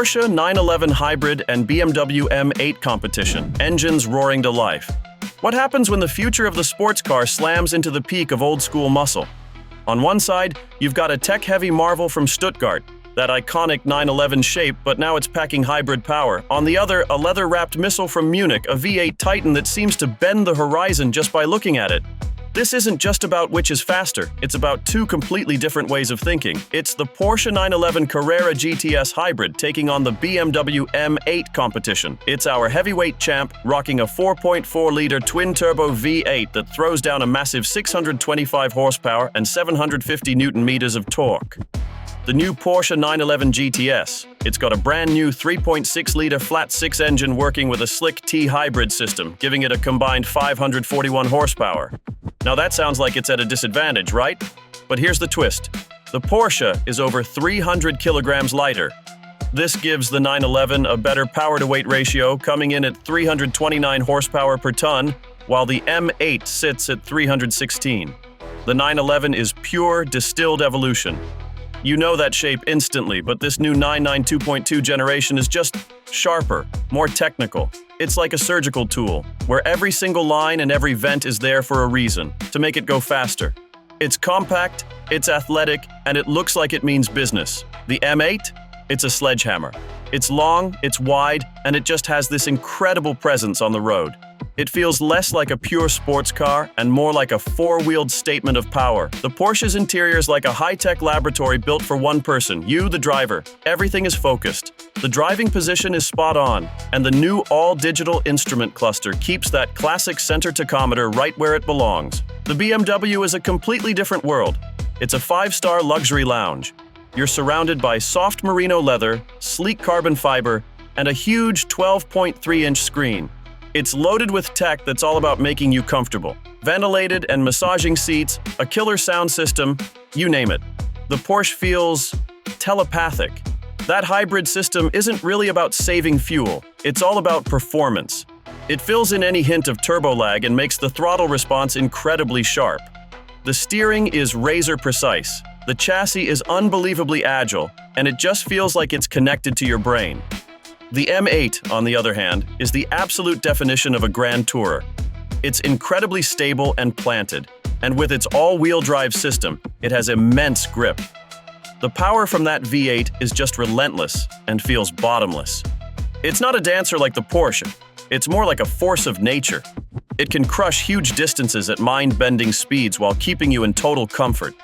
Porsche 911 Hybrid and BMW M8 Competition, engines roaring to life. What happens when the future of the sports car slams into the peak of old-school muscle? On one side, you've got a tech-heavy marvel from Stuttgart, that iconic 911 shape, but now it's packing hybrid power. On the other, a leather-wrapped missile from Munich, a V8 Titan that seems to bend the horizon just by looking at it. This isn't just about which is faster, it's about two completely different ways of thinking. It's the Porsche 911 Carrera GTS Hybrid taking on the BMW M8 Competition. It's our heavyweight champ, rocking a 4.4-liter twin-turbo V8 that throws down a massive 625 horsepower and 750 Newton-meters of torque. The new Porsche 911 GTS. It's got a brand new 3.6-liter flat-six engine working with a slick T hybrid system, giving it a combined 541 horsepower. Now that sounds like it's at a disadvantage, right? But here's the twist. The Porsche is over 300 kilograms lighter. This gives the 911 a better power-to-weight ratio, coming in at 329 horsepower per ton, while the M8 sits at 316. The 911 is pure distilled evolution. You know that shape instantly, but this new 992 2.2 generation is just sharper, more technical. It's like a surgical tool, where every single line and every vent is there for a reason, to make it go faster. It's compact, it's athletic, and it looks like it means business. The M8? It's a sledgehammer. It's long, it's wide, and it just has this incredible presence on the road. It feels less like a pure sports car and more like a four-wheeled statement of power. The Porsche's interior is like a high-tech laboratory built for one person, you, the driver. Everything is focused. The driving position is spot on, and the new all-digital instrument cluster keeps that classic center tachometer right where it belongs. The BMW is a completely different world. It's a five-star luxury lounge. You're surrounded by soft merino leather, sleek carbon fiber, and a huge 12.3-inch screen. It's loaded with tech that's all about making you comfortable. Ventilated and massaging seats, a killer sound system, you name it. The Porsche feels telepathic. That hybrid system isn't really about saving fuel, it's all about performance. It fills in any hint of turbo lag and makes the throttle response incredibly sharp. The steering is razor precise. The chassis is unbelievably agile, and it just feels like it's connected to your brain. The M8, on the other hand, is the absolute definition of a grand tourer. It's incredibly stable and planted, and with its all-wheel drive system, it has immense grip. The power from that V8 is just relentless and feels bottomless. It's not a dancer like the Porsche, it's more like a force of nature. It can crush huge distances at mind-bending speeds while keeping you in total comfort.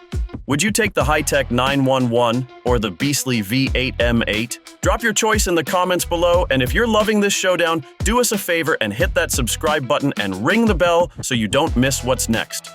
Would you take the high-tech 911 or the beastly V8 M8? Drop your choice in the comments below, and if you're loving this showdown, do us a favor and hit that subscribe button and ring the bell so you don't miss what's next.